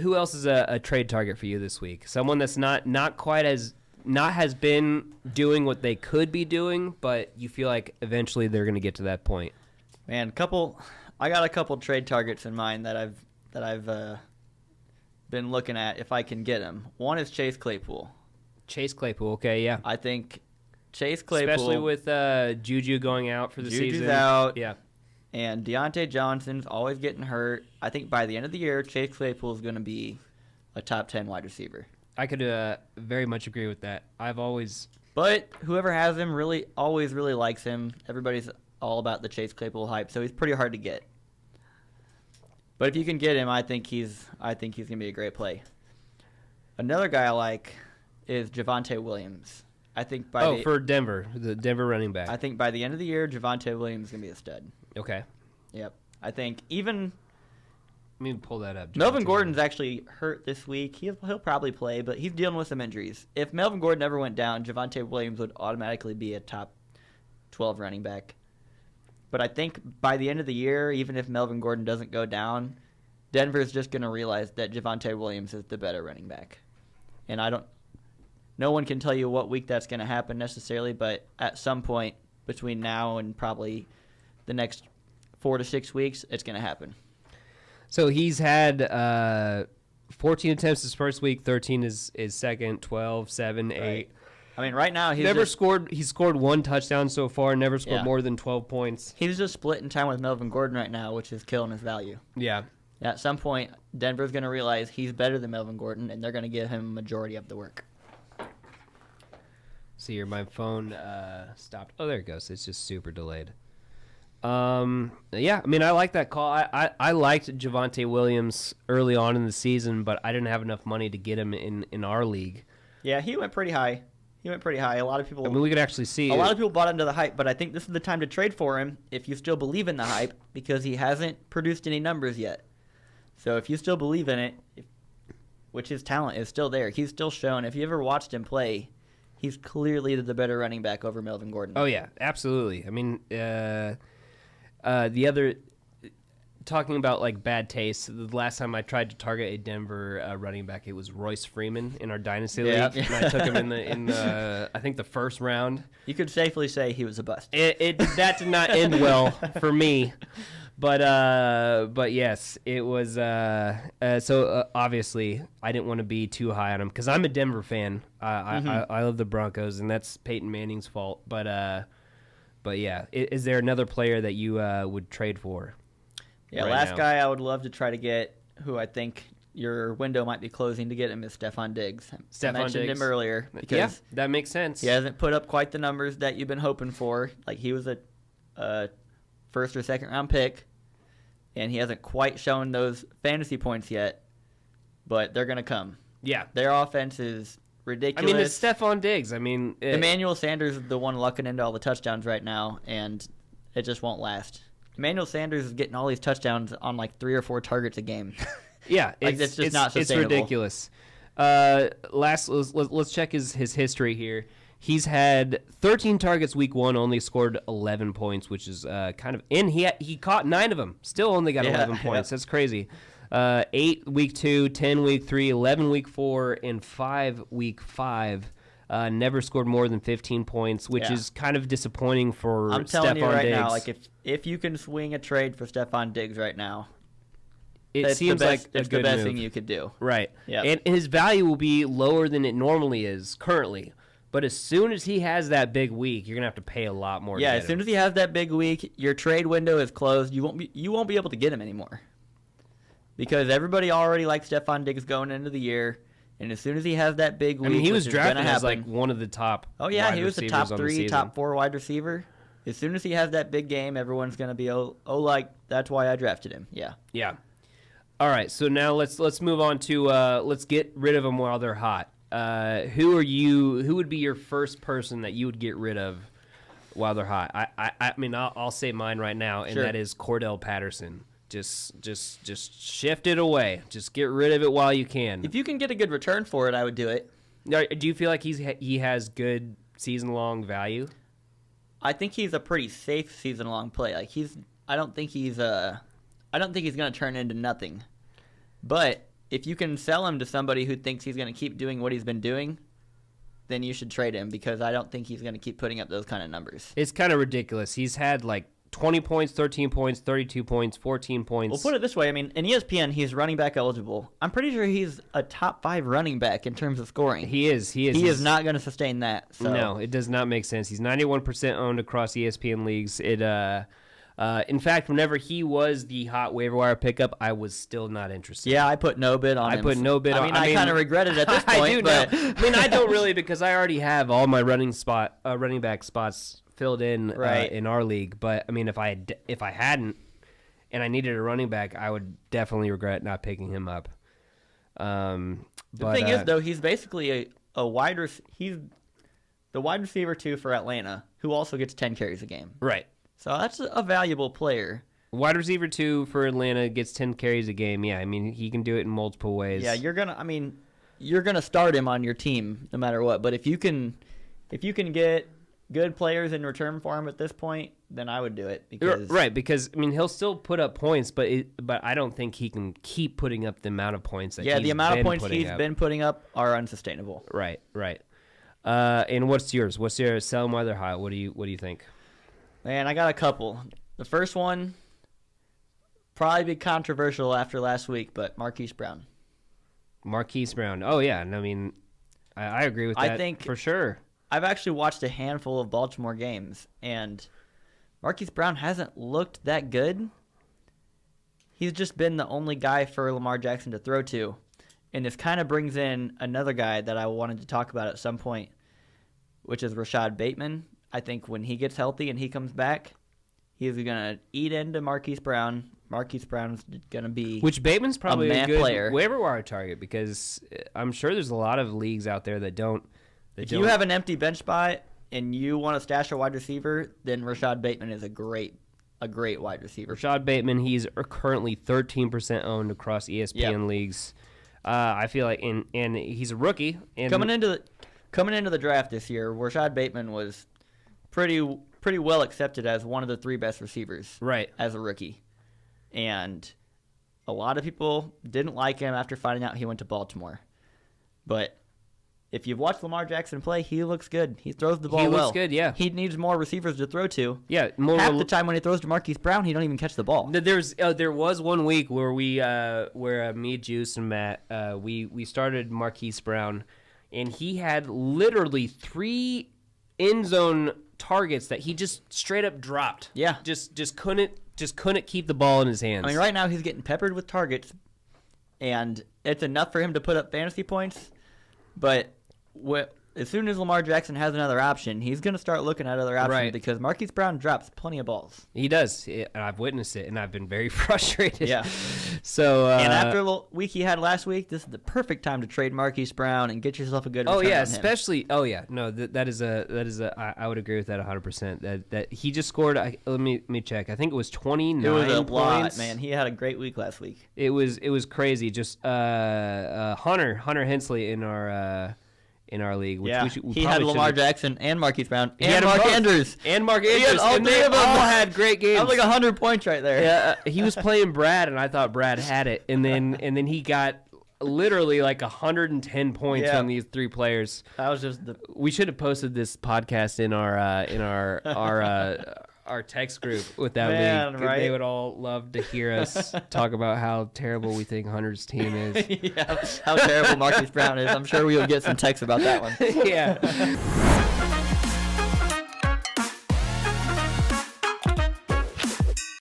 who else is a trade target for you this week? Someone that's not has been doing what they could be doing, but you feel like eventually they're going to get to that point. Man, I got a couple trade targets in mind that I've been looking at if I can get them. One is Chase Claypool. Chase Claypool, okay, yeah. I think Chase Claypool, especially with Juju going out for the season. Juju's out. Yeah. And Deontay Johnson's always getting hurt. I think by the end of the year, Chase Claypool is going to be a top 10 wide receiver. I could very much agree with that. But whoever has him always really likes him. Everybody's all about the Chase Claypool hype, so he's pretty hard to get. But if you can get him, I think he's going to be a great play. Another guy I like is Javonte Williams. I think for Denver, the Denver running back. I think by the end of the year, Javonte Williams is going to be a stud. Okay. Yep. I think even let me pull that up. Melvin Gordon's actually hurt this week. He'll probably play, but he's dealing with some injuries. If Melvin Gordon never went down, Javonte Williams would automatically be a top 12 running back. But I think by the end of the year, even if Melvin Gordon doesn't go down, Denver's just going to realize that Javonte Williams is the better running back. And no one can tell you what week that's going to happen necessarily, but at some point between now and probably the next 4 to 6 weeks, it's going to happen. So he's had 14 attempts his first week, 13 is second, 12, 7, 8. Right. I mean, right now he's scored one touchdown so far, never scored more than 12 points. He's just splitting time with Melvin Gordon right now, which is killing his value. Yeah. At some point, Denver's going to realize he's better than Melvin Gordon, and they're going to give him a majority of the work. See here, my phone stopped. Oh, there it goes. It's just super delayed. Yeah, I mean, I like that call. I liked Javonte Williams early on in the season, but I didn't have enough money to get him in our league. Yeah, he went pretty high. A lot of people. I mean, we could actually see. A lot of people bought into the hype, but I think this is the time to trade for him if you still believe in the hype, because he hasn't produced any numbers yet. So if you still believe in it, which his talent is still there, he's still shown. If you ever watched him play, he's clearly the better running back over Melvin Gordon. Oh yeah, absolutely. I mean, the other. Talking about like bad taste, the last time I tried to target a Denver running back, it was Royce Freeman in our dynasty league, and I took him in the I think the first round. You could safely say he was a bust. That did not end well for me, but yes, it was. So obviously, I didn't want to be too high on him because I'm a Denver fan. I love the Broncos, and that's Peyton Manning's fault. But yeah, is there another player that you would trade for? Yeah, last guy I would love to try to get, who I think your window might be closing to get him, is Stefan Diggs. I mentioned him earlier. Yeah, that makes sense. He hasn't put up quite the numbers that you've been hoping for. Like, he was a first or second round pick, and he hasn't quite shown those fantasy points yet, but they're going to come. Yeah. Their offense is ridiculous. I mean, it's Stefan Diggs. I mean, Emmanuel Sanders is the one lucking into all the touchdowns right now, and it just won't last. Emmanuel Sanders is getting all these touchdowns on like 3 or 4 targets a game. Yeah, it's just not sustainable. It's ridiculous. Let's check his history here. He's had 13 targets week 1, only scored 11 points, which is kind of. And he caught 9 of them. Still only got 11 points. That's crazy. 8 week 2, 10 week 3, 11 week 4, and 5 week 5. Never scored more than 15 points, which is kind of disappointing for Stefan Diggs. I'm telling you right now, like if you can swing a trade for Stefan Diggs right now, it seems like it's the best thing you could do. Right. Yep. And his value will be lower than it normally is currently. But as soon as he has that big week, you're gonna have to pay a lot more. Yeah, as soon as he has that big week, your trade window is closed. You won't be able to get him anymore, because everybody already likes Stefan Diggs going into the year. And as soon as he has that big week, I mean, he was drafted as like one of the top. Oh yeah, he was the top 3, top 4 wide receiver. As soon as he has that big game, everyone's gonna be like that's why I drafted him. Yeah. Yeah. All right, so now let's move on to let's get rid of them while they're hot. Who would be your first person that you would get rid of while they're hot? I mean, I'll say mine right now, and that is Cordarrelle Patterson. Just shift it away. Just get rid of it while you can. If you can get a good return for it, I would do it. Do you feel like he has good season-long value? I think he's a pretty safe season-long play. I don't think he's going to turn into nothing. But if you can sell him to somebody who thinks he's going to keep doing what he's been doing, then you should trade him because I don't think he's going to keep putting up those kind of numbers. It's kind of ridiculous. He's had like 20 points, 13 points, 32 points, 14 points. Well, put it this way. I mean, in ESPN, he's running back eligible. I'm pretty sure he's a top 5 running back in terms of scoring. He is. He is not going to sustain that. So. No, it does not make sense. He's 91% owned across ESPN leagues. In fact, whenever he was the hot waiver wire pickup, I was still not interested. Yeah, I put no bid on him. I put no bid on him. I kind of regret it at this point. I do now. I mean, I don't really because I already have all my running back spots filled in in our league. But I mean, if I hadn't and I needed a running back, I would definitely regret not picking him up. The thing is, though, he's basically he's the wide receiver 2 for Atlanta, who also gets 10 carries a game. Right. So that's a valuable player. Wide receiver 2 for Atlanta gets 10 carries a game. Yeah, I mean, he can do it in multiple ways. Yeah, you're gonna start him on your team no matter what. But if you can get good players in return for him at this point, then I would do it. Because I mean, he'll still put up points, but I don't think he can keep putting up the amount of points that the amount of points he's been putting up are unsustainable. Right. And what's yours? What's your sell him while they're hot? What do you think? Man, I got a couple. The first one, probably be controversial after last week, but Marquis Brown. Marquis Brown. Oh, yeah. I mean, I agree with that. I think for sure. I've actually watched a handful of Baltimore games, and Marquis Brown hasn't looked that good. He's just been the only guy for Lamar Jackson to throw to. And this kind of brings in another guy that I wanted to talk about at some point, which is Rashad Bateman. I think when he gets healthy and he comes back, he's going to eat into Marquis Brown. Marquis Brown's going to be Which Bateman's probably a good player. Waiver wire target because I'm sure there's a lot of leagues out there that don't. If you have an empty bench spot and you want to stash a wide receiver, then Rashad Bateman is a great wide receiver. Rashad Bateman, he's currently 13% owned across ESPN leagues. I feel like, and he's a rookie. And coming into the draft this year, Rashad Bateman was pretty well accepted as one of the 3 best receivers as a rookie. And a lot of people didn't like him after finding out he went to Baltimore. But if you've watched Lamar Jackson play, he looks good. He throws the ball well. He looks good, yeah. He needs more receivers to throw to. Yeah. Half the time when he throws to Marquis Brown, he don't even catch the ball. There was one week where me, Juice, and Matt, we started Marquis Brown, and he had literally 3 end zone targets that he just straight up dropped. Yeah. Just couldn't keep the ball in his hands. I mean, right now he's getting peppered with targets, and it's enough for him to put up fantasy points, but as soon as Lamar Jackson has another option, he's going to start looking at other options because Marquis Brown drops plenty of balls. He does, and I've witnessed it, and I've been very frustrated. Yeah. So and after the week he had last week, this is the perfect time to trade Marquis Brown and get yourself a good return on him. Especially. Oh yeah, no, that is a. I would agree with that 100%. That he just scored. Let me check. I think it was 29 It was a points. lot, man. He had a great week last week. It was crazy. Just Hunter Hensley in our league. Which he had Lamar Jackson and Marquis Brown and Mark Andrews. And Mark Andrews. He had all 3 of them. All had great games. That was like 100 points right there. Yeah, he was playing Brad, and I thought Brad had it. And then he got literally like 110 points on these 3 players. That was just We should have posted this podcast in our text group with that league. Right? They would all love to hear us talk about how terrible we think Hunter's team is. Yeah, how terrible Marquis Brown is. I'm sure we will get some texts about that one. Yeah.